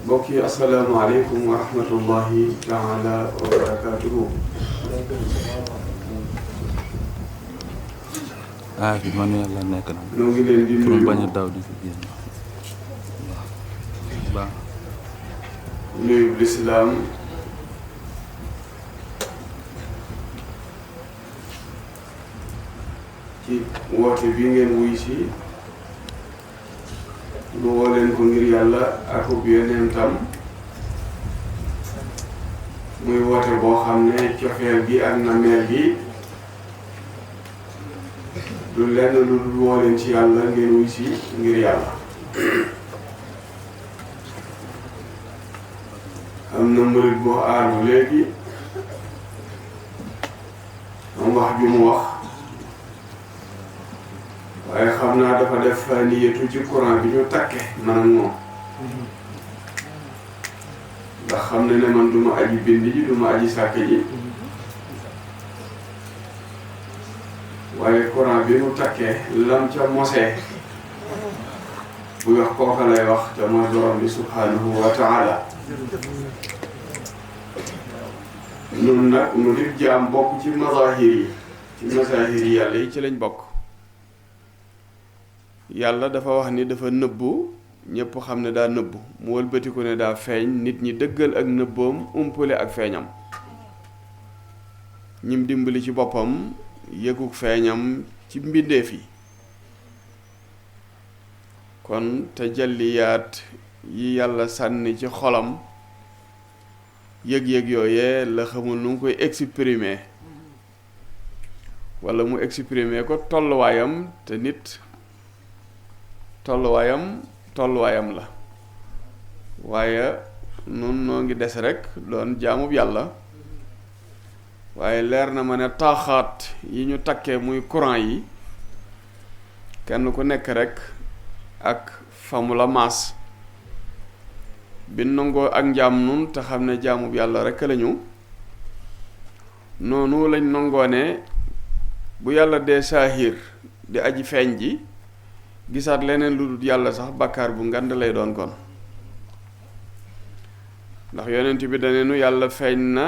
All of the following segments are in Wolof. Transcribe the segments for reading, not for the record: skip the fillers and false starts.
mbokk yi asalaamaaleykum wa rahmatullahi taala wa barakatuhu. fi man yàlla nekk na. ñoo ngi leen di nuyu pour bañ a daw di fi génn. waaw. nuyu lislaam ci woote bi ngeen wuy si lu woo leen ko ngir yàlla akub yonentam muy woote boo xam ne cofeel gi ak nameel gi du lenn lu dul woo leen ci yàlla ngeen wuy si ngir yàlla. am na murit boo aaru léegi am wax ju mu wax waaye xam naa dafa def niyatu ci courant bi ñu takke man ak moom ndax xam ne man duma aji bind ji duma aji sàkk ji waaye courant bi mu takkee lam ca mosee bu wax kooka lay wax te mooy borom bi subhanahu wa taala. nun nag nu di jaam bokk ci mazahir yi ci mazahir yi yàlla yi ci lañ bokk. yàlla dafa wax ni dafa nëbbu ñépp xam ne daa nëbbu mu wëlbatiku ne daa feeñ nit ñi dëggal ak nëbboom umpale ak feeñam ñim dimbali ci boppam yëguk feeñam ci mbindeef yi. kon tajalliyaat yi yàlla sànni ci xolam yëg-yëg yooyee la xamul nu ngi koy exprimer walla mu exprimer ko tolluwaayam te nit tolluwaayam la waaye nun noo ngi des rekk doon jaamub yàlla waaye leer na ma ne taaxaat yi ñu takkee muy courant yi kenn ku nekk rekk ak famu la maas bi nangoo ak njaam nun te xam ne jaamub yàlla rekk lañu noonu lañ nangoo ne bu yàlla dee saahir di aji feeñ ji gisaat leneen lu dul yàlla sax bàkkaar bu ngand lay doon kon ndax yonent bi daneenu yàlla feeñ na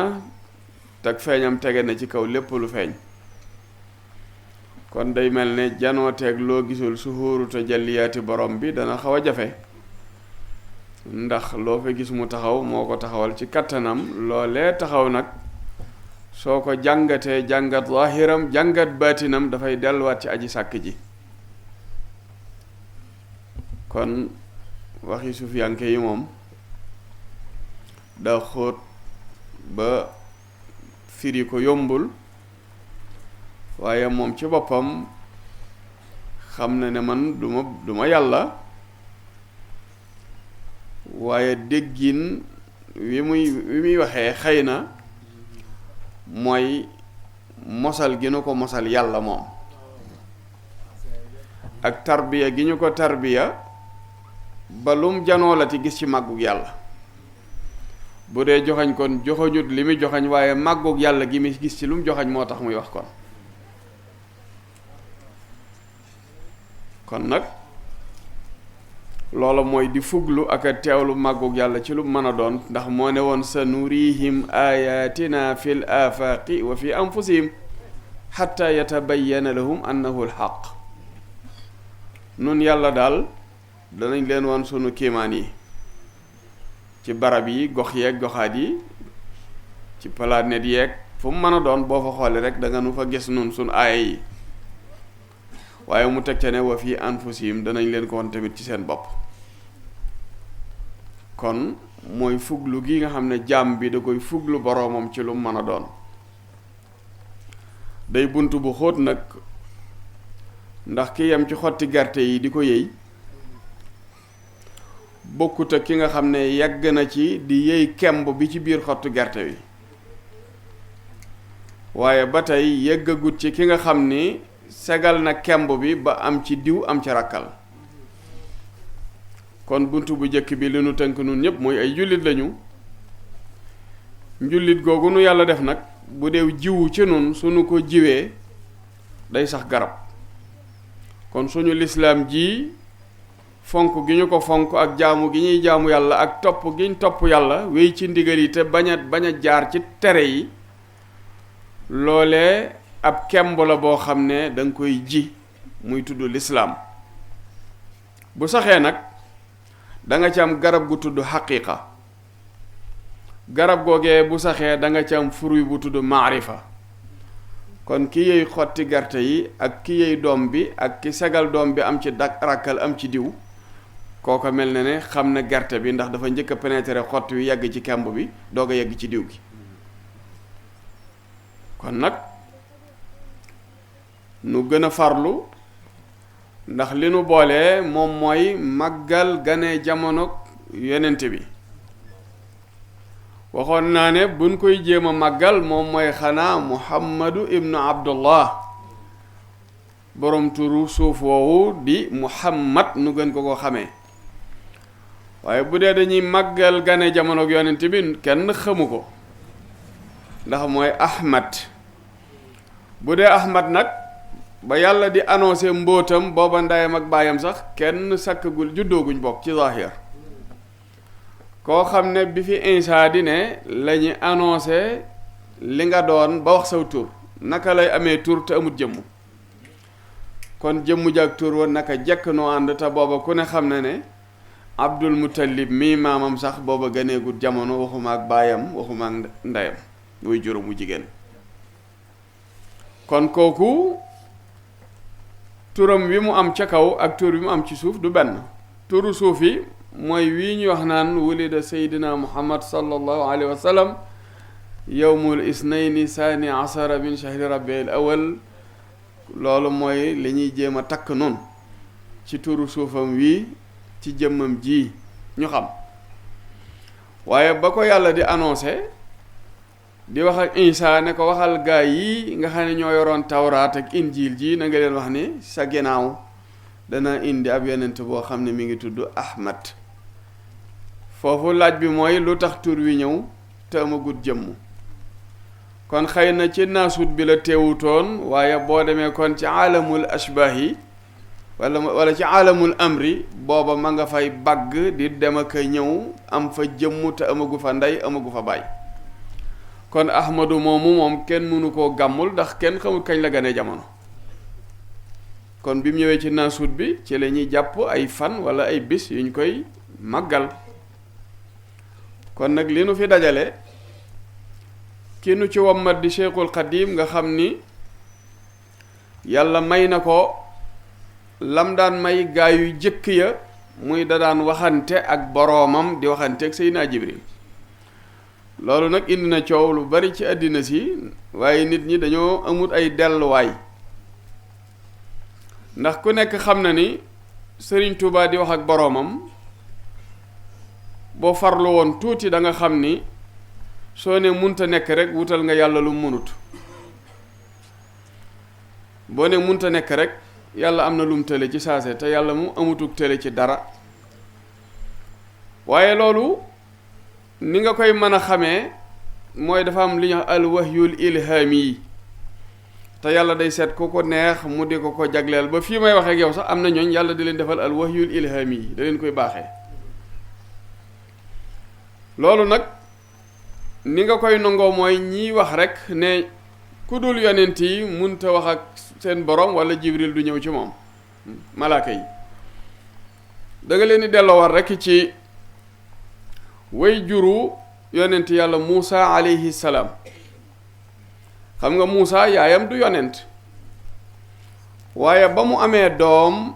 teg feeñam tege na ci kaw lépp lu feeñ kon day mel ne janooteeg loo gisul suhuuru tajalliyaati borom bi dana xaw a jafe ndax loo fa gis mu taxaw moo ko taxawal ci kattanam loolee taxaw nag soo ko jàngatee jàngat zaahiram jàngat baatinam dafay delluwaat ci aji sàkk ji. kon waxi sufiyanke yi moom daa xóot ba firi ko yombul waaye moom ci boppam xam na ne man duma yàlla waaye déggin wi muy waxee xëy na mooy mosal gi nu ko mosal yàlla moom ak tarbiya gi ñu ko tarbiya ba lum janoo la ti gis ci màggug yàlla bu dee joxañ kon joxañut li muy joxañ waaye màggug yàlla gi muy gis ci lum joxañ moo tax muy wax kon nag loola mooy di fuglu ak a teewlu màggug yàlla ci lu mën a doon ndax moo ne woon sa nurihim ayatina fil afaqi wa fi anfusihim xatta yatabayyana lahum annahu alxaq nun yàlla daal danañ leen woon sunu kiimaan yi ci barab yi gox yeeg goxaat yi ci planète yeeg fu mu mën a doon boo fa xoolee rek da nga nu fa gis nun sunu aaya yi waaye mu teg ca ne wa fi anfusihim danañ leen ko woon tamit ci seen bopp. kon mooy fuglu gi nga xam ne jaam bi da koy fuglu boroomam ci lu mën a doon day bunt bu xóot nag ndax ki yem ci xotti gerte yi di ko yëy bokkut ak ki nga xam ne yàgg na ci di yëy kemb bi ci biir xottu gerte wi waaye ba tey yëggagut ci ki nga xam ni segal na kemb bi ba am ci diw am ci rakkal kon buntu bu njëkk bi li nu tënk nun ñépp mooy ay jullit lañu njullit googu nu yàlla def nag bu dee jiwu ci nun suñu ko jiwee day sax garab kon suñu lislaam ji fonk gi ñu ko fonk ak jaamu gi ñuy jaamu yàlla ak topp gi ñu topp yàlla wéy ci ndigal yi te bañ a jaar ci tere yi loolee ab kemb la boo xam ne danga koy ji muy tudd lislaam bu saxee nag danga ci am garab gu tudd xaqiiqa garab googee bu saxee danga ci am fruit bu tudd maarifa kon ki yey xotti gerte yi ak ki yey doom bi ak ki segal doom bi am ci rakkal am ci diw kooko mel na ne xam na gerte bi ndax dafa njëkk a pénétrer xott wi yegg ci kemb bi doog a yegg ci diw gi kon nag nu gën a farlu ndax li nu boole moom mooy màggal gane jamono yonent bi waxoon naa ne buñ koy jéem a màggal moom mooy xanaa muhammadu ibnu abdullah borom turu suuf woowu di muhammad nu gën ko xamee waaye bu dee dañuy màggal gane jamono yonent bi kenn xamu ko ndax mooy ahmad bu dee ahmad nag ba yàlla di annoncé mbóotam booba ndeyam ak baayam sax kenn sakkagul juddooguñ bokk ci zahir koo xam ne bi fi Isaa di ne lañu annoncé li nga doon ba wax saw tur naka lay amee tur te amut jëmm kon jëmm jak tur woon naka jekk noo ànd te booba ku ne xam ne ne Abdul Muttalib mii maamam sax booba gëneegut jamono waxuma ak baayam waxuma ak ndeyam muy juróomu jigéen kon kooku turam wi mu am ca kaw ak tur wi mu am ci suuf du benn turu suuf yi mooy wii ñu wax naan wulida seydina muhammad sallallahu alayhi wa sallam yowmul isnayni saani asara min shahri rabiil awal loolu mooy li ñuy jéem a takk noonu ci turu suufam wii ci jëmmam ji ñu xam waaye ba ko yàlla di annoncé di wax ak Isaa ne ko waxal gaa yi nga xam ne ñoo yoroon tawraat ak injiil ji na nga leen wax ni sa ginnaaw dana indi ab yonent boo xam ne mi ngi tudd Ahmad foofu laaj bi mooy lu tax tur wi ñëw te amagut jëmm kon xëy na ci naasut bi la teewutoon waaye boo demee kon ci aalamul ashbaah yi wala ci aalamul amri booba ma nga fay bagg di dem ak ñëw am fa jëmm te amagu fa ndey amagu fa baay kon ahmadu moomu moom kenn mënu koo gàmmul ndax kenn xamul kañ la gane jamono kon bi mu ñëwee ci naasut bi ci la ñuy jàpp ay fan wala ay bis yuñ koy màggal kon nag li nu fi dajale ki nu ci wommat di Cheikhul Xadim nga xam ni yàlla may na ko lam daan may gaa yu jëkk ya muy da daan waxante ak boroomam di waxante ak Seydina Jibril loolu nag indi na coow lu bari ci àddina si waaye nit ñi dañoo amut ay delluwaay ndax ku nekk xam na ni Sëriñ Tuubaa di wax ak boroomam boo farlu woon tuuti da nga xam ni soo ne munta nekk rek wutal nga yàlla lu munut boo ne munta nekk rek yàlla am na lum tële ci saase te yàlla mu amutuk tële ci dara waaye loolu ni nga koy mën a xamee mooy dafa am li ñuy wax al wahyul ilhami yi te yàlla day seet ku ko neex mu di ko jagleel ba fii may waxee ak yow sax am na ñooñ yàlla di leen defal al wahyul ilhami yi da leen koy baaxee loolu nag ni nga koy nangoo mooy ñiy wax rek ne ku dul yonent yi munta wax ak seen borom wala jibril du ñëw ci moom malaaka yi da nga leen di delloo war rek ci way juru yonent yàlla Muusa alayhi salaam xam nga Muusa yaayam du yonent waaye ba mu amee doom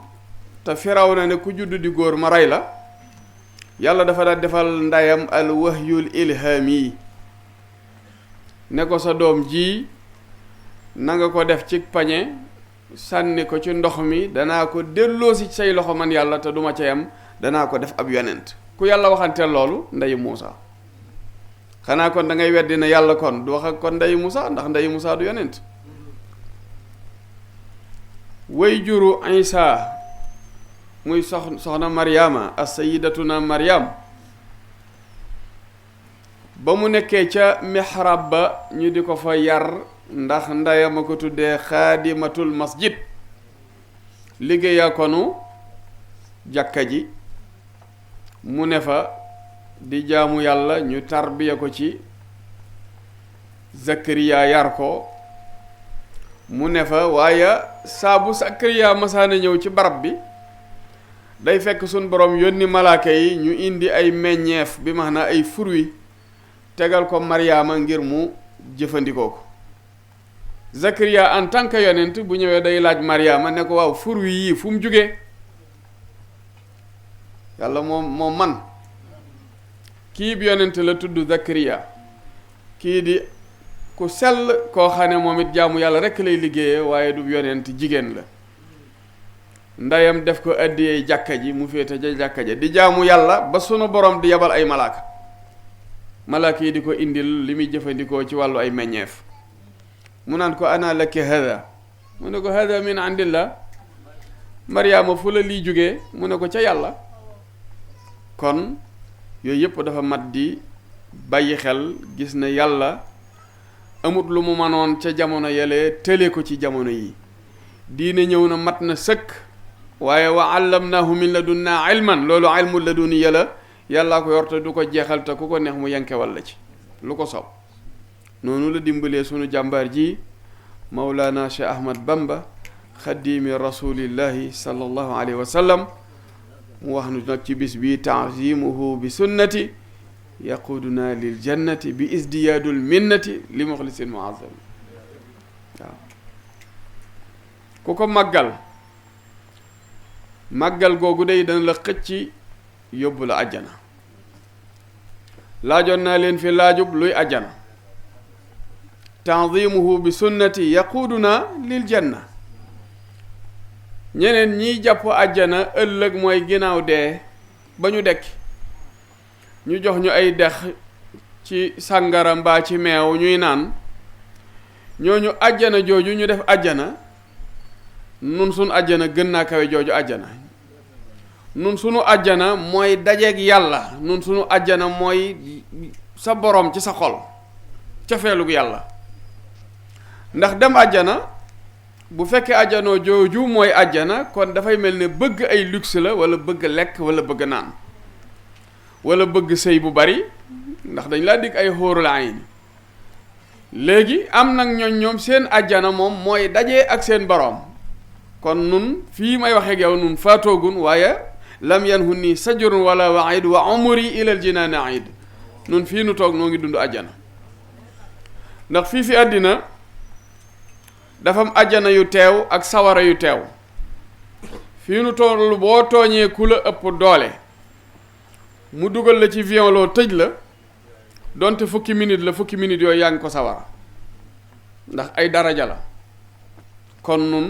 te Firawna ne ku juddu di góor ma rey la yàlla dafa daal defal ndeyam al wahyul ilhami ne ko sa doom ji na nga ko def ci pañe sànni ko ci ndox mi danaa ko delloosi say loxo man yàlla te duma ca yam danaa ko def ab yonent ku yàlla waxanteel loolu ndeyu Muusa xanaa kon da ngay weddi ne yàlla kon du wax ak kon ndeyu Muusa ndax ndeyu Muusa du yonent way juru Isa muy soxna Maryama as-sayyidatuna Maryam ba mu nekkee ca mihrab ba ñu di ko fa yar ndax ndeyam a ko tuddee xaadimatul masjid liggéeyaa konu jàkka ji mu ne fa di jaamu yàlla ñu tarbiya ko ci Zakariya yar ko mu ne fa waaye saabu Zakariya masaana ñëw ci barab bi day fekk sun borom yónni malaaka yi ñu indi ay meññeef bi maanaam ay fruits tegal ko Maryaama ngir mu jëfandikoo ko Zakariya en tant que yonent bu ñëwee day laaj Maryaama ne ko waaw fruits yii fu mu jugee yàlla moom man kii bi yonent la tudd Zakariya kii di ku sell koo xam ne moom it jaamu yàlla rekk lay liggéeyee waaye du yonent jigéen la ndeyam def ko addiyee jàkka ji mu féete ja jàkka ja di jaamu yàlla ba sunu borom di yabal ay malaaka yi di ko indil li muy jëfandikoo ci wàllu ay meññeef mu naan ko ana laki hada mu ne ko hada min indillah Maryaama fu la lii jógee mu ne ko ca yàlla kon yooyu yëpp dafa mat di bàyyi xel gis ne yàlla amut lu mu manoon ca jamono yële tële ko ci jamono yi diine ñëw na mat na sëkk waaye wa allamnaahu min ladunnaa ilman loolu ilmu laduni yàlla yàllaa ko yor te du ko jeexal te ku ko neex mu yankewal la ci lu ko soob noonu la dimbalee sunu jàmbaar ji Mawlana Cheikh Ahmad Bamba xaddiimi rasulillahi sallallahu alayhi wa sallam mu wax nu nag ci bis bi ta'zimuhu bi sunnati yaquduna lil jannati bi isdiyaadul minnati li muxlisin muazzam waaw ku ko màggal googu day dana la xëcc yóbbu la àjjana laajoon naa leen fi laajub luy àjjana ta'zimuhu bi sunnati yaquduna lil janna ñeneen ñiy jàpp àjjana ëllëg mooy ginnaaw dee ba ñu dekki ñu jox ñu ay dex ci sàngara mbaa ci meew ñuy naan ñooñu àjjana jooju ñu def àjjana nun sunu àjjana gën naa kawe jooju àjjana nun sunu àjjana mooy dajeeg yàlla nun sunu àjjana mooy sa borom ci sa xol cofeelug yàlla ndax dem àjjana bu fekkee àjjanoo jooju mooy àjjana kon dafay mel ne bëgg ay luxe la wala bëgg lekk wala bëgg naan wala bëgg sëy bu bari ndax dañ laa dig ay xóorul ayn léegi am nag ñoom seen àjjana moom mooy dajee ak seen borom kon nun fii may waxee ak yow nun faatoogun waaye lam yanhunni sajrun wala waid wa umri ilal jinaani aid nun fii nu toog noo ngi dund àjjana ndax fii fi àddina dafa am àjjana yu teew ak sawara yu teew fii nu toll boo tooñee ku la ëpp doole mu dugal la ci violon tëj la donte fukki minute yooyu yaa ngi ko sawara ndax ay daraja la kon nun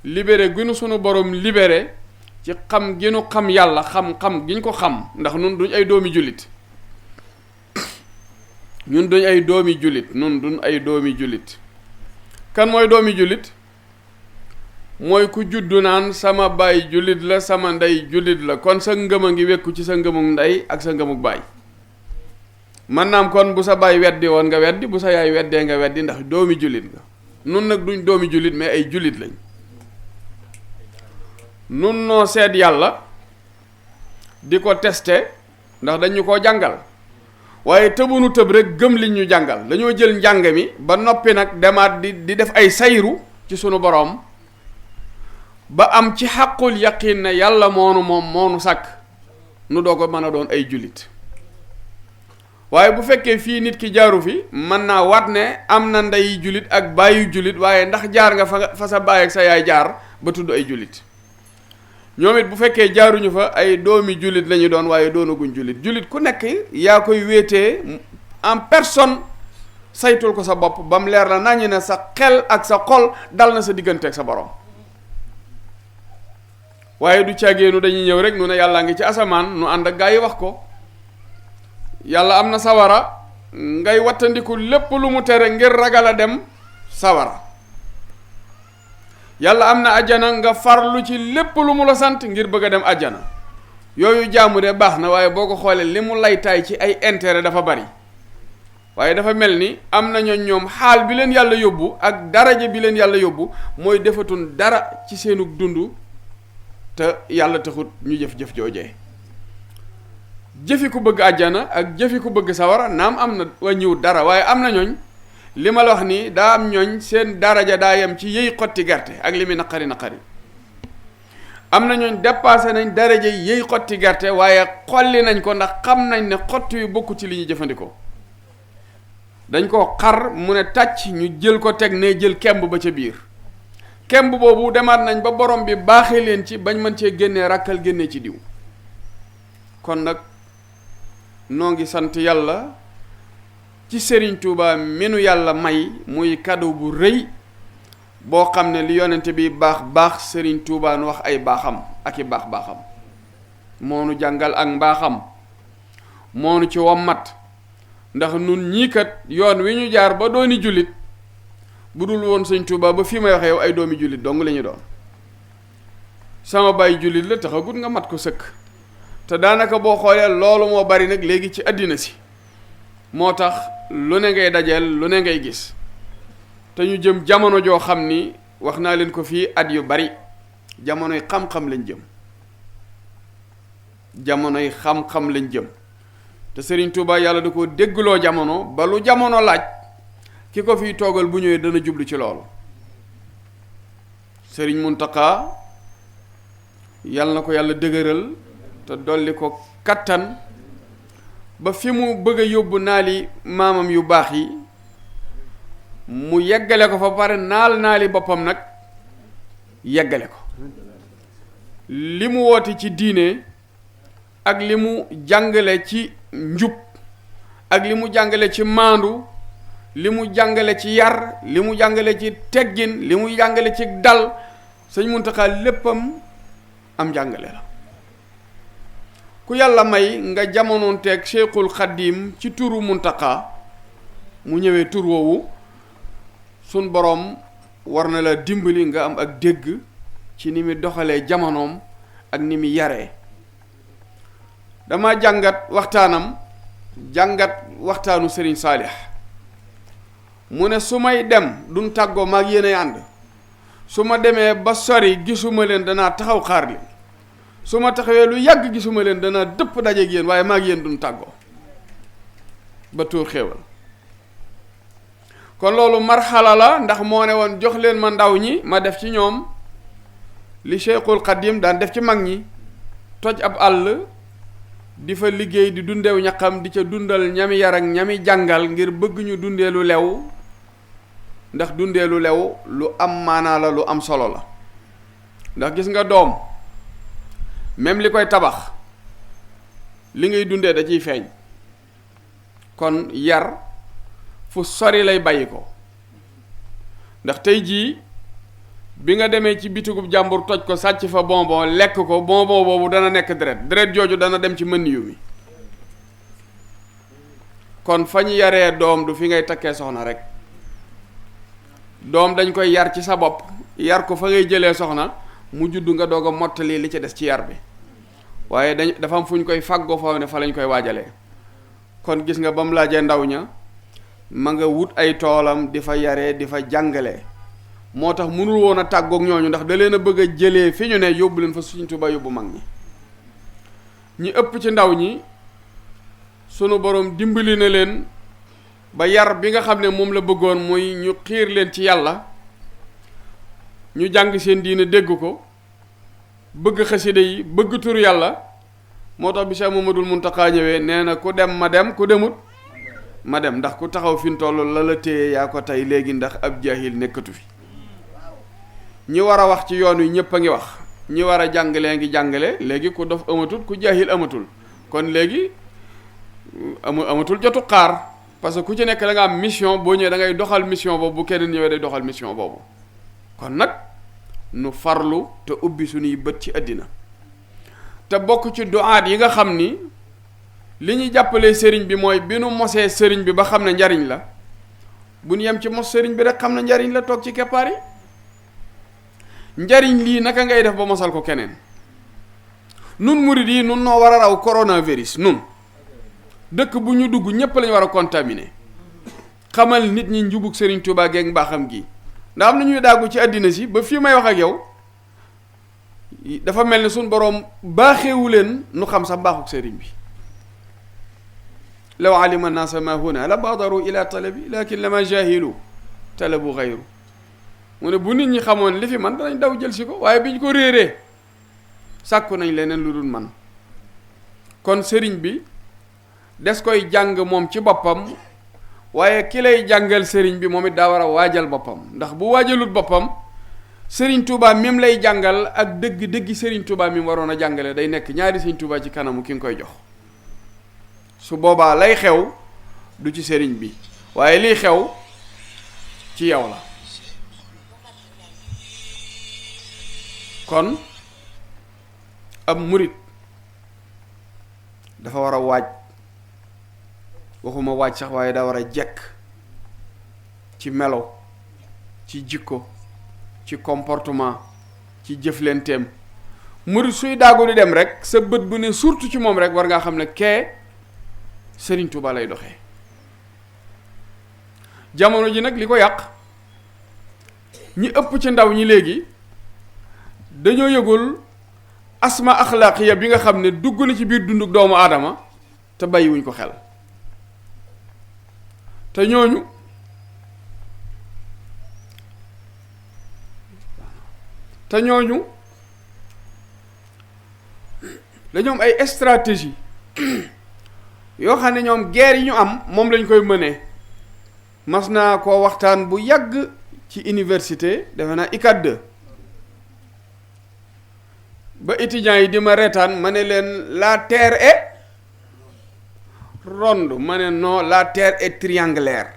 libéré gi nu sunu borom libéré ci xam gi nu xam yàlla xam gi ñu ko xam ndax nun duñ ay doomi jullit ñun duñ ay doomi jullit nun duñ ay doomi jullit kan mooy doomi jullit mooy ku juddu naan sama baay jullit la sama ndey jullit la kon sa ngëm a ngi wekku ci sa ngëmug ndey ak sa ngëmug baay man naam kon bu sa baay weddi woon nga weddi bu sa yaay weddee nga weddi ndax doomi jullit nga nun nag duñ doomi jullit mais ay jullit lañ nun noo seet yàlla di ko testé ndax dañu koo jàngal waaye tëbunu tëb rek gëm li ñu jàngal dañoo jël njàng mi ba noppi nag demaat di def ay sayru ci sunu boroom ba am ci xàqul yaqin ne yàlla moonu sàkk nu doo ko mën a doon ay jullit waaye bu fekkee fii nit ki jaaru fi mën naa waat ne am na ndey jullit ak baayu jullit waaye ndax jaar nga fa sa baay ak sa yaay jaar ba tudd ay jullit ñoom it bu fekkee jaaruñu fa ay doomi jullit lañu doon waaye doonaguñ jullit ku nekk yaa koy wéetee en personne saytul ko sa bopp ba mu leer la nañu ne sa xel ak sa xol dal na sa diggante ak sa borom waaye du càggeenu dañuy ñëw rek nu ne yàllaa ngi ci asamaan nu ànd ak gaa yi wax ko. yàlla am na sawara ngay wattandiku lépp lu mu tere ngir ragal a dem sawara. yàlla am na ajjana nga farlu ci lépp lu mu la sant ngir bëgg a dem ajjana. yooyu jaamu de baax na waaye boo ko xoolee li mu laytaay ci ay intérêt dafa bari. waaye dafa mel ni am na ñoom xaal bi leen yàlla yóbbu ak daraja bi leen yàlla yóbbu mooy defatun dara ci seenug dund te yàlla taxut ñu jëf-jëf joojee. jëfi ku bëgg àjjana ak jëfi ku bëgg sawara naam am na wàññiwut dara waaye am na ñooñ li ma la wax nii daa am ñooñ seen daraja daa yem ci yëy xotti gerte ak li muy naqari naqari. am na ñooñ dépassé nañ daraja yëy xotti gerte waaye xolli nañ ko ndax xam nañ ne xotti yu bokku ci li ñuy jëfandikoo. dañ ko xar mu ne tàcc ñu jël ko teg ne jël kemb ba ca biir kemb boobu demaat nañ ba borom bi baaxee leen ci bañ mën cee génnee rakkal génnee ci diw. kon nag noo ngi sant yàlla ci Serigne Touba minu yàlla may muy cadeau bu rëy boo xam ne li yonente bi baax Serigne Touba nu wax ay baaxam ak i baaxam moo nu jàngal ak mbaaxam moo nu ci wommat. ndax nun ñii kat yoon wi ñu jaar ba dooni jullit bu dul woon sëñ Touba ba fii may waxe yow ay doomi jullit dong la ñu doon. sama baay jullit la taxagut nga mat ko sëkk te daanaka boo xoolee loolu moo bari nag léegi ci àddina si moo tax lu ne ngay dajeel lu ne ngay gis te ñu jëm jamono joo xam ni wax naa leen ko fii at yu bari jamonoy xam-xam lañ jëm jamonoy xam-xam lañ jëm. te Serigne Touba yàlla da ko déggloo jamono ba lu jamono laaj ki ko fiy toogal bu ñëwee dana jublu ci loolu. Serigne Mountakha yàlla na ko yàlla dëgëral te dolli ko kattan ba fi mu bëgg a yóbbu naali maamam yu baax yi mu yeggale ko fa pare naali boppam nag yeggale ko. li mu woote ci diine ak li mu jàngale ci njub ak li mu jàngale ci maandu li mu jàngale ci yar li mu jàngale ci teggin li mu jàngale ci dal sëñ Muntaxa léppam am jàngale la. ku yàlla may nga jamonoonteeg Cheikhul Xaddim ci turu Muntaxa mu ñëwee tur woowu sun boroom war na la dimbali nga am ak dégg ci ni mu doxalee jamonoom ak ni mu yaree. dama jàngat waxtaanu Serigne Saalix mu ne su may dem duñ tàggoo maag yéenay ànd su ma demee ba sori gisuma leen danaa taxaw xaar leen su ma taxawee lu yàgg gisuma leen danaa dëpp dajeeg yéen waaye maag yéen duñ tàggoo ba tuur xéewal. kon loolu marxala la ndax moo ne woon jox leen ma ndaw ñi ma def ci ñoom li Cheikhul Xadim daan def ci mag ñi toj ab àll di fa liggéey di dundeew ñaqam di ca dundal ñami yar ak ñami jàngal ngir bëgg ñu dundee lu lew ndax dundee lu lew lu am maanaa la lu am solo la. ndax gis nga doom même li koy tabax li ngay dundee da ciy feeñ. kon yar fu sori lay bàyyi ko ndax tey jii bi nga demee ci bitigub jàmbur toj ko sàcc fa bonbon lekk ko bonbon boobu dana nekk deret jooju dana dem ci mën yu mi. kon fa ñu yaree doom du fi ngay takkee soxna rek doom dañ koy yar ci sa bopp yar ko fa ngay jëlee soxna mu judd nga doog a mottali li ci des ci yar bi waaye dafa am fu ñu koy fàggoo foofu ne fa lañ koy waajalee. kon gis nga ba mu laajee ndaw ña ma nga wut ay toolam di fa yaree di fa jàngalee moo tax mënul woon a tàggoog ñooñu ndax da leen a bëgg a jëlee fi ñu ne yóbbu leen fa Sëriñ Tuubaa yóbbu mag ñi. ñi ëpp ci ndaw ñi sunu borom dimbali na leen ba yar bi nga xam ne moom la bëggoon muy ñu xiir leen ci yàlla ñu jàng seen diine dégg ko bëgg xasida yi bëgg turu yàlla. moo tax bi Cheikh Mamadul Muntaxa ñëwee nee na ku dem ma dem ku demut ma dem ndax ku taxaw fi mu toll la téye yaa ko tey léegi ndax ab jaahil nekkatu fi. ñi war a wax ci yoon wi ñëpp a ngi wax ñi war a jàngalee ngi jàngale léegi ku dof amatul ku jaahil amatul kon léegi amatul jotu xaar parce que ku ci nekk da nga am mission boo ñëwee da ngay doxal mission boobu bu keneen ñëwee day doxal mission boobu. kon nag nu farlu te ubbi suñuy bët ci àddina te bokk ci duaat yi nga xam ni li ñu jàppalee sëriñ bi mooy bi nu mosee sëriñ bi ba xam ne njariñ la bu ñu yem ci mos sëriñ bi rek xam ne njariñ la toog ci keppaar yi njariñ lii naka ngay def ba mosal ko keneen nun murid yi nun noo war a raw coronavirus nun dëkk bu ñu dugg ñépp lañu war a contaminé xamal nit ñi njubug sëriñ Tuubaa geeg mbaaxam gi ndax am na ñuy daagu ci àddina si ba fii may wax ak yow dafa mel ni suñ boroom baaxeewu leen nu xam sax mbaaxug sëriñ bi law alima naasa ma huna la baadaru ila talabi lakin lama jahilu talabu xayru mu ne bu nit ñi xamoon li fi man danañ daw jël si ko waaye bi ñu ko réeree sàkku nañ leneen lu dul man kon sëriñ bi des koy jàng moom ci boppam waaye ki lay jàngal sëriñ bi moom it daa war a waajal boppam ndax bu waajalut boppam sëriñ Touba mim lay jàngal ak dëgg sëriñ Touba mi waroon a jàngale day nekk ñaari sëriñ Touba ci kanamu ki nga koy jox su boobaa lay xew du ci sëriñ bi waaye liy xew ci yow la kon ab murit dafa war a waaj waxuma waaj sax waaye daa war a jekk ci melo ci jikko ci comportement ci jëflenteem murit suy daagu di dem rek sa bët bu ne surtout ci moom rek war ngaa xam ne kee Sëriñ Tuuba lay doxee jamono ji nag li ko yàq ñi ëpp ci ndaw ñi léegi dañoo yëgul asma axlaaqiya bi nga xam ne dugg na ci biir dunduk doomu aadama te bàyyiwuñ ko xel te ñooñu dañoo am ay stratégie yoo xam ne ñoom guerre yi ñu am moom lañ koy mënee mas naa koo waxtaan bu yàgg ci université defe naa ICAT 2 ba étudiants yi di ma reetaan ma ne leen la terre est ronde ma ne non la terre est triangulaire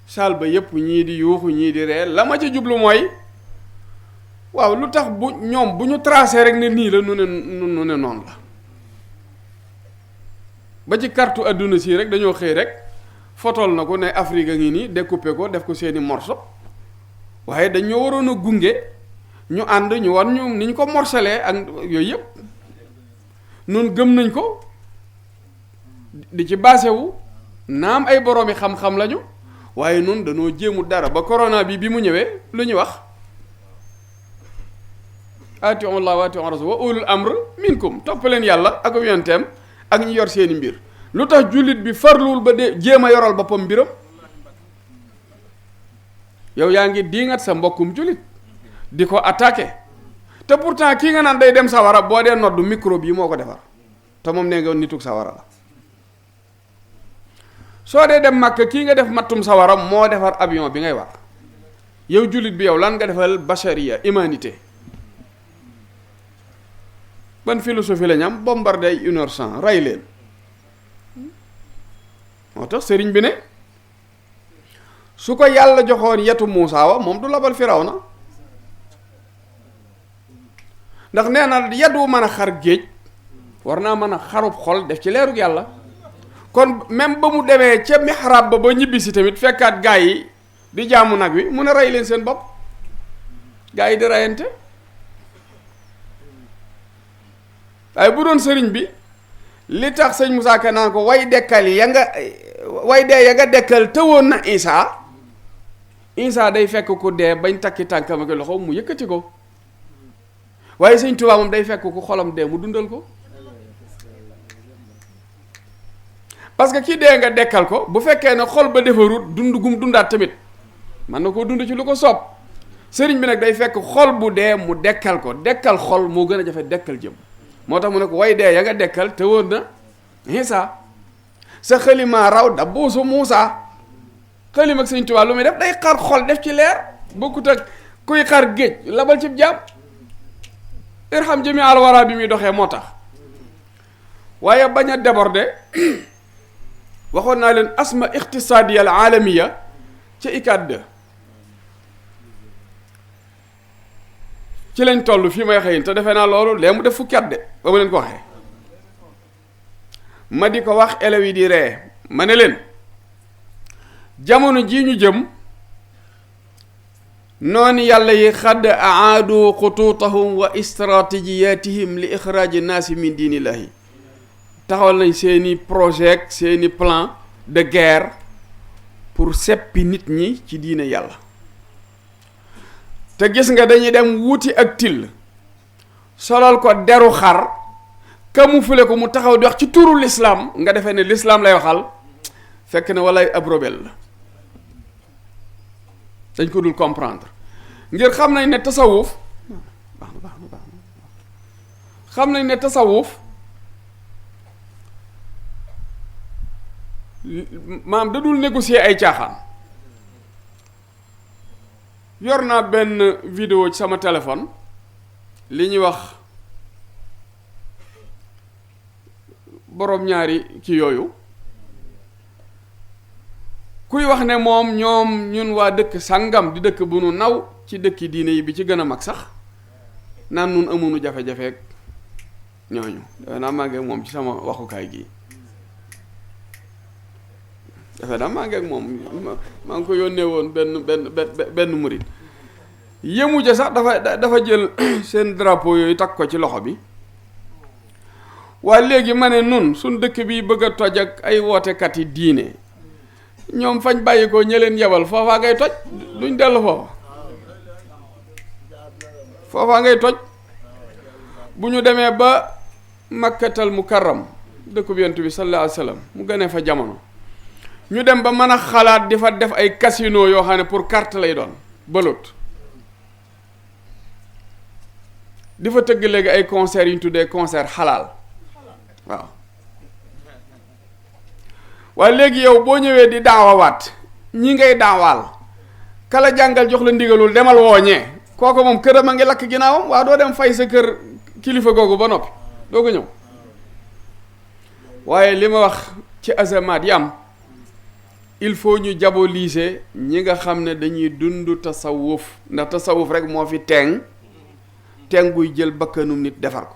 saal ba yépp ñii di yuuxu ñii di ree la ma ca jublu mooy waaw lu tax bu ñoom bu ñu tracé rek ne nii la nu ne noonu la ba ci kartu adduna si rek dañoo xëy rek fotol na ko ne Afrique a ngi nii découpé ko def ko seeni morceau waaye dañoo waroon a gunge ñu ànd ñu wan ñu ni ñu ko morcelee ak yooyu yëpp nun gëm nañ ko di ci baasewu naam ay boroomi xam-xam lañu waaye nun dañoo jéemu dara ba corona bi mu ñëwee lu ñu wax atiu Allah wa atiu rasul wa ulul amr minkum topp leen yàlla ak yonenteem ak ñi yor seeni mbir lu tax jullit bi farluwul ba de jéem a yoral boppam mbiram yow yaa ngi diingat sa mbokkum jullit di ko attaqué te pourtant kii nga naan day dem sawara boo dee noddu micro bii moo ko defar te moom nee nga nitug sawara la soo dee dem Makka kii nga def mattum sawara moo defar avion bi ngay war yow jullit bi yow lan nga defal bachariya humanité ban philosophie la ñam bombardé 1h100 rey leen moo tax sëriñ bi ne su ko yàlla joxoon yetu Muusaa wa moom du labal Firawna ndax nee na yadu mën a xar géej war naa mën a xarub xol def ci leerug yàlla kon même ba mu demee ca mihrab ba ñibbisi tamit fekkaat gaa yi di jaamu nag wi mun a rey leen seen bopp gaa yi di reyante waaye bu doon sëriñ bi li tax sëñ Moussa Ka naan ko way dekkal ya nga dekkal tëwoon na Isa day fekk ku dee bañ takki tànkam ak loxo mu yëkkati ko waaye sëñ Tuubaa moom day fekk ku xolam dee mu dundal ko parce que kii dee nga dekkal ko bu fekkee ne xol ba defarut dund gum dundaat tamit man na koo dund ci lu ko soob sëriñ bi nag day fekk xol bu dee mu dekkal ko dekkal xol moo gën a jafe dekkal jëm moo tax mu ne ko way dee ya nga dekkal te wóor na Isa sa xalima raw da buusu Muusa xalima ak sëñ Tuubaa lu muy def day xar xol def ci leer bokkut ak kuy xar géej labal ci jaam irham jami al wara bi muy doxee moo tax waaye bañ a déborder waxoon naa leen asma iqtisaadiya al alamiya ca ICAT 2 ci lañ toll fii may xëyin te defe naa loolu lee mu def fukki at de ba ma leen ko waxee ma di ko wax élèves yi di ree ma ne leen jamono jii ñu jëm noonu yàlla yi xadd aadu xutuutahum wa istratijiyatihim li ixraaji naasi min diinillahi taxawal nañ seeni projet seeni plan de guerre pour seppi nit ñi ci diine yàlla te gis nga dañuy dem wuti ak till solal ko deru xar camoufler ko mu taxaw di wax ci turu l'islam nga defee ne l'islam lay waxal fekk ne walay ab rebelle la dañ ko dul comprendre ngir xam nañ ne tasawuf xam nañ ne tasawuf maam da dul négocier ay caaxaan yor naa benn vidéo ci sama téléphone li ñuy wax boroom ñaari ki yooyu kuy wax ne moom ñoom ñun waa dëkk sàngam di dëkk bu nu naw ci dëkki diine yi bi ci gën a mag sax naan nun amunu jafe-jafeek ñooñu dafa naa màggee moom ci sama waxukaay gi dafa naa màggee ak moom maa ngi ko yónnee woon benn murit yemu ja sax dafa jël seen drapeau yooyu takk ko ci loxo bi waaye léegi ma ne nun suñ dëkk bi bëgg a toj ak ay wootekat yi diine ñoom fañ bàyyi ko ña leen yebal foofaa ngay toj duñ dellu foofaa ngay toj bu ñu demee ba makkatal mukarram dëkk bi yonent bi sallallahu alayhi wa sallam mu gënee fa jamono ñu dem ba mën a xalaat di fa def ay casino yoo xam ne pour carte lay doon bëloot di fa tëgg léegi ay concert yu ñu tuddee concert xalaal waaw waaye léegi yow boo ñëwee di daawawaat ñi ngay daawaal kala jàngal jox la ndigalul demal wooñee kooku moom këram a ngi lakk ginnaawam waa doo dem fay sa kër kilifa googu ba noppi doo ko ñëw waaye li ma wax ci azamaat yi am il faut ñu diaboliser ñi nga xam ne dañuy dund tasawuf ndax tasawuf rek moo fi teeng guy jël bakkanum nit defar ko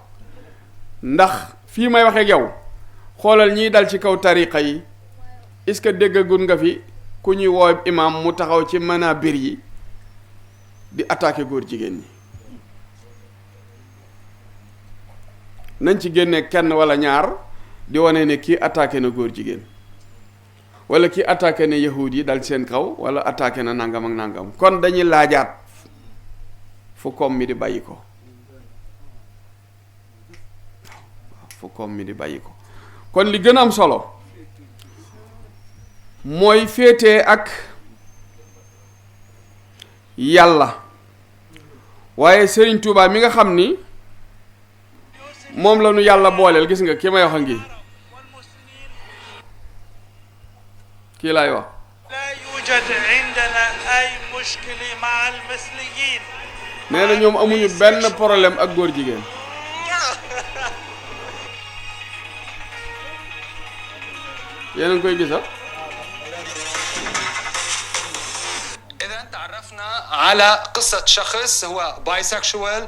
ndax fii may waxee yow xoolal ñiy dal ci kaw tariqa yi est-ce que déggagul nga fi ku ñuy woo imam mu taxaw ci manabir yi di attaquer góor jigéen ñi nañ ci génne kenn wala ñaar di wane ne kii attaqué na góor jigéen wala kii attaqué na yahud yi dal seen kaw wala attaqué na nangam ak nangam kon dañuy laajaat fu koom mi di bàyyi ko fu koom mi di bàyyi ko kon li gën a am solo mooy féetee ak yàlla waaye Serigne Touba mi nga xam ni moom la nu yàlla booleel gis nga ki may wax a ngi kii laay wax nee na ñoom amuñu benn problème ak góor jigéen yéen a ngi koy gisa على قصة شخص هو بايسكشوال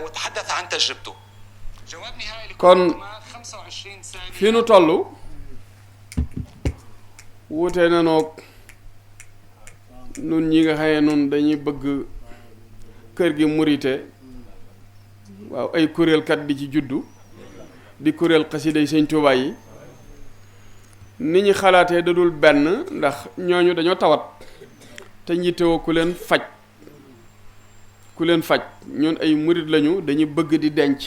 وتحدث عن تجربته. جواب نهائي kon 25 ثانية. fii nu toll wuute na noog nun ñi nga xaye nun dañuy bëgg kër gi murite waaw ay kuréelkat di ci juddu di kuréel xasiday Sëñ Tuubaa yi ni ñu xalaatee dadul benn ndax ñooñu dañoo tawat te njiitewoo ku leen faj ñun ay murit lañu dañuy bëgg di denc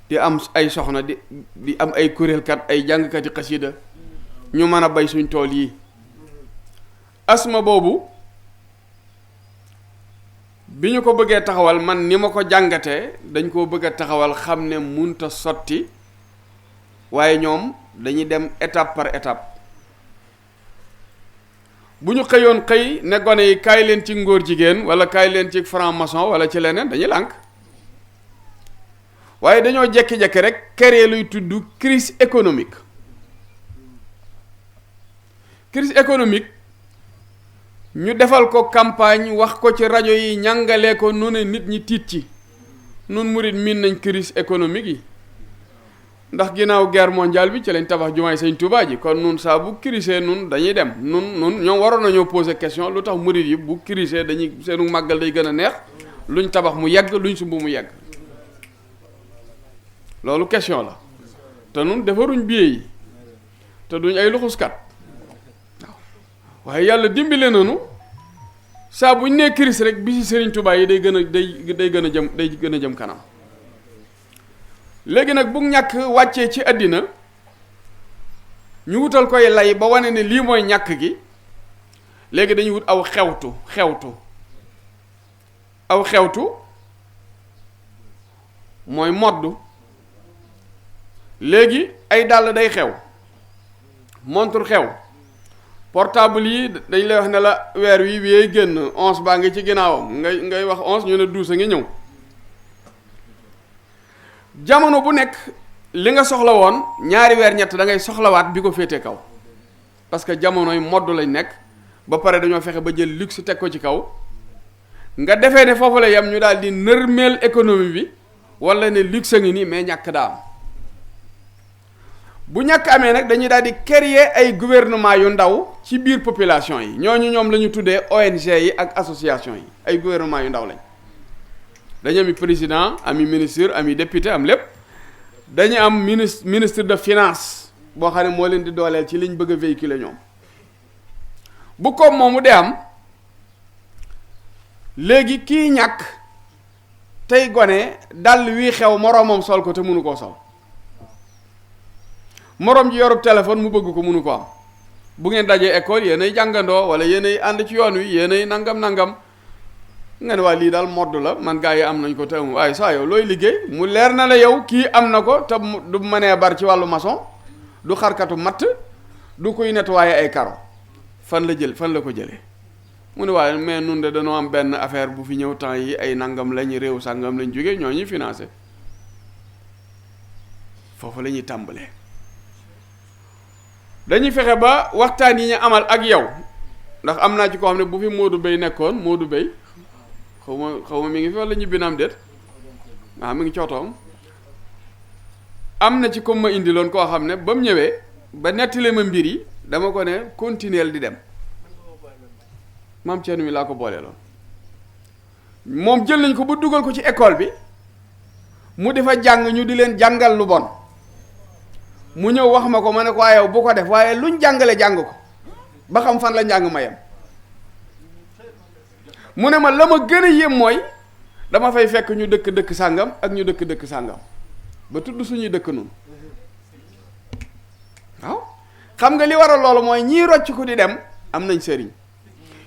di am ay soxna di am ay kuréelkat ay jàngkati xasida ñu mën a bay suñ tool yi asma boobu bi ñu ko bëggee taxawal man ni ma ko jàngatee dañ koo bëgg a taxawal xam ne munta sotti waaye ñoom dañuy dem étape par étape bu ñu xëyoon xëy ne gone yi kaay leen ci ngóor jigéen wala kaay leen ci franc-maçon wala ci leneen dañuy lànk waaye dañoo jekki-jekki rek créer luy tudd crise économique ñu defal ko campagne wax ko ci rajo yi ñàngalee ko nu ne nit ñi tiit ci. nun murit miin nañ crise économique yi ndax ginnaaw guerre mondiale bi ci lañ tabax jumaay Sëñ Tuubaa ji kon nun saa bu crisee nun dañuy dem nun ñoom waroon nañoo poser question lu tax murit yi bu crisee dañuy seenu màggal day gën a neex luñ tabax mu yegg luñ sumb mu yegg loolu question la te nun defaruñ billet yi te duñ ay luxuskat waaw waaye yàlla dimbale nañu saa buñ nee crise rek bi ci Sëriñ Tuubaa yi day gën a jëm kanam léegi nag bu ñàkk wàccee ci àddina ñu wutal koy lay ba wane ne lii mooy ñàkk gi léegi dañuy wut aw xewtu mooy moddu léegi ay dàll day xew montre xew portable yi dañ lay wax ne la weer wi wee génn 11 baa ngi ci ginnaawam ngay wax 11 ñu ne 12 a ngi ñëw jamono bu nekk li nga soxla woon ñaari weer ñett da ngay soxlawaat bi ko féete kaw parce que jamonoy modd lañ nekk ba pare dañoo fexe ba jël luxe teg ko ci kaw nga defee ne foofu la yem ñu daal di nërmeel économie bi wala ne luxe a ngi nii mais ñàkk daa am bu ñàkk amee nag dañuy daal di créer ay gouvernement yu ndaw ci biir population yi ñoom la ñu tuddee ONG yi ak association yi ay gouvernement yu ndaw lañ dañu ami président ami ministre ami député am lépp dañu am ministre de finance boo xam ne moo leen di dooleel ci liñ bëgg a véhiculer ñoom bu ko moomu dee am léegi kii ñàkk tey gone dàll wii xew moroomam sol ko te mënu koo sol moroom ji yorub téléphone mu bëgg ko mënu ko am bu ngeen dajee école yéenay jàngandoo wala yéenay ànd ci yoon wi yéenay nangam nga ne waa lii daal modd la man gaa yi am nañ ko te amul waaye saa yow looy liggéey mu leer na la yow kii am na ko te du mënee bar ci wàllu maçon du xarkatu matt du koy nettoyer ay karo fan la ko jëlee mu ne waaye mais nun de dañoo am benn affaire bu fi ñëw temps yi ay nangam lañ réew sàngam lañ jógee ñoo ñuy financé foofu la ñuy tàmbalee dañuy fexe ba waxtaan yi ñu amal ak yow ndax am naa ci koo xam ne bu fi Modou Bey nekkoon Modou Bey xaw ma mi ngi fi walla ñibbi na am déet mi ngi cootoom am na ci comme ma indiloon koo xam ne ba mu ñëwee ba nettali ma mbir yi dama ko ne continuer di dem maam Thierno mi laa ko booleeloon moom jël nañ ko ba dugal ko ci école bi mu di fa jàng ñu di leen jàngal lu bon mu ñëw wax ma ko ma ne ko yow bu ko def waaye luñ jàngale jàng ko ba xam fan la njàng ma yem mu ne ma la ma gën a yéem mooy dama fay fekk ñu dëkk sàngam ak ñu dëkk sàngam ba tudd suñuy dëkk noonu waaw xam nga li waral loolu mooy ñii rocc ko di dem am nañ sëriñ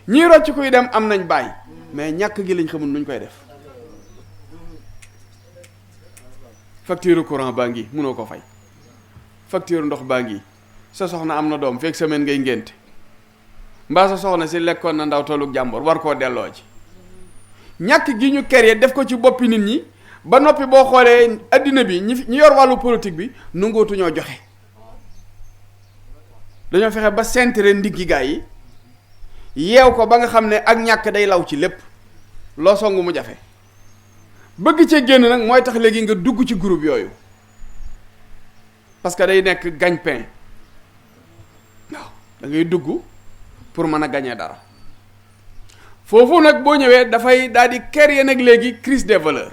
ñii rocc koy dem am nañ bàyyi mais ñàkk gi lañ xamul nuñ koy def facture courant baa ngi mënoo ko fay facture ndox baa ngi sa soxna am na doom fekk semaine ngay ngénte mbaa sa soxna si lekkoon na ndaw tollu jàmbur war koo delloo ci ñàkk gi ñu créé def ko ci boppi nit ñi ba noppi boo xoolee addina bi ñi yor wàllu politique bi nangootu ñoo joxe dañoo fexe ba sentere ndiggi gaa yi yeew ko ba nga xam ne ak ñàkk day law ci lépp loo songu mu jafe bëgg cee génn nag mooy tax léegi nga dugg ci groupe yooyu parce que day nekk gagne-pain waaw da ngay dugg pour mën a gagner dara foofu nag boo ñëwee dafay daal di créer nag léegi crise des valeurs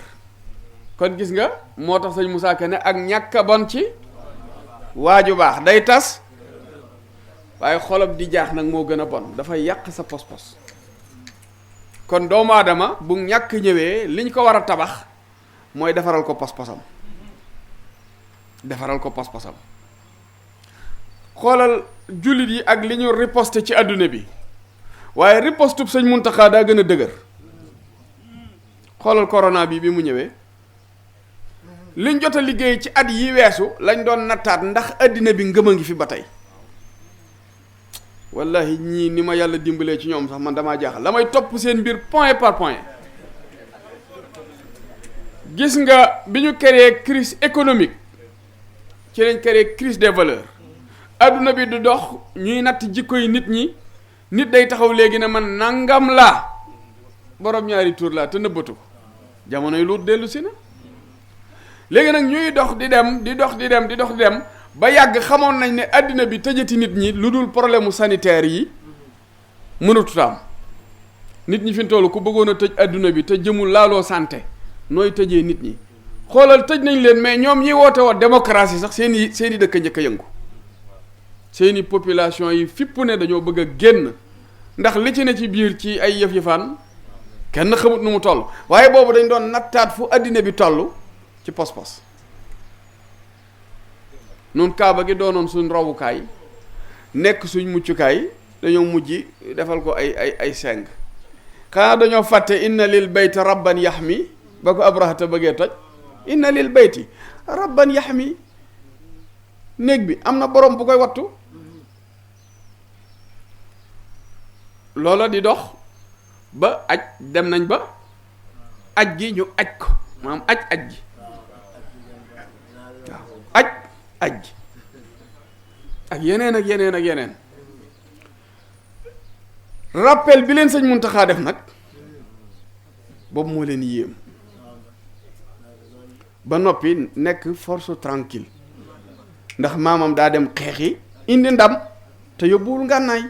kon gis nga moo tax sëñ Moussa Ka ne ak ñàkk a bon ci waaju baax day tas waaye xolob di jaax nag moo gën a bon dafay yàq sa pos-pos kon doomu aadama bu ñàkk ñëwee liñ ko war a tabax mooy defaral ko pos-posam xoolal jullit yi ak li ñu riposte ci àdduna bi waaye ripostub sëñ Muntaxa daa gën a dëgër xoolal corona bi mu ñëwee liñ jot a liggéey ci at yi weesu lañ doon nattaat ndax àddina bi ngëm a ngi fi ba tey wallahi ñii ni ma yàlla dimbalee ci ñoom sax man damaa jaaxal la may topp seen mbir point par point gis nga bi ñu créé crise économique ci lañ créé crise des valeurs adduna bi du dox ñuy natt jikko yi nit ñi nit day taxaw léegi ne man nangam laa borom ñaari tur laa te nëbbatu ko jamono yi Luut dellu si na léegi nag ñuy dox di dem di dox di dem di dox di dem ba yàgg xamoon nañ ne àddina bi tëjati nit ñi lu dul problème mu sanitaire yi mënatut am nit ñi fi mu toll ku bëggoon a tëj àdduna bi te jëmul laaloo santé nooy tëjee nit ñi xoolal tëj nañ leen mais ñoom ñi woote woon démocratie sax seeni dëkk njëkk a yëngu seeni population yi fipp ne dañoo bëgg a génn ndax li ci ne ci biir ci ay yëf-yëfaan kenn xamut nu mu toll waaye boobu dañ doon nattaat fu àddina bi toll ci pos-pos nun kaaba gi doonoon suñ rawukaay nekk suñ muccukaay dañoo mujj defal ko ay seng xanaa dañoo fàtte inna lil bayti rabban yaxmi ba ko abrahata bëggee toj inna lil bayti rabban yaxmi néeg bi am na borom bu koy wattu loola di dox ba aj dem nañ ba aj gi ñu aj ko maanaam aj gi waaw aj gi ak yeneen ak yeneen ak yeneen rappel bi leen sëñ Muntaxa def nag boobu moo leen yéem ba noppi nekk force tranquille ndax maamam daa dem xeexi indi ndam te yóbbuwul ngànnaay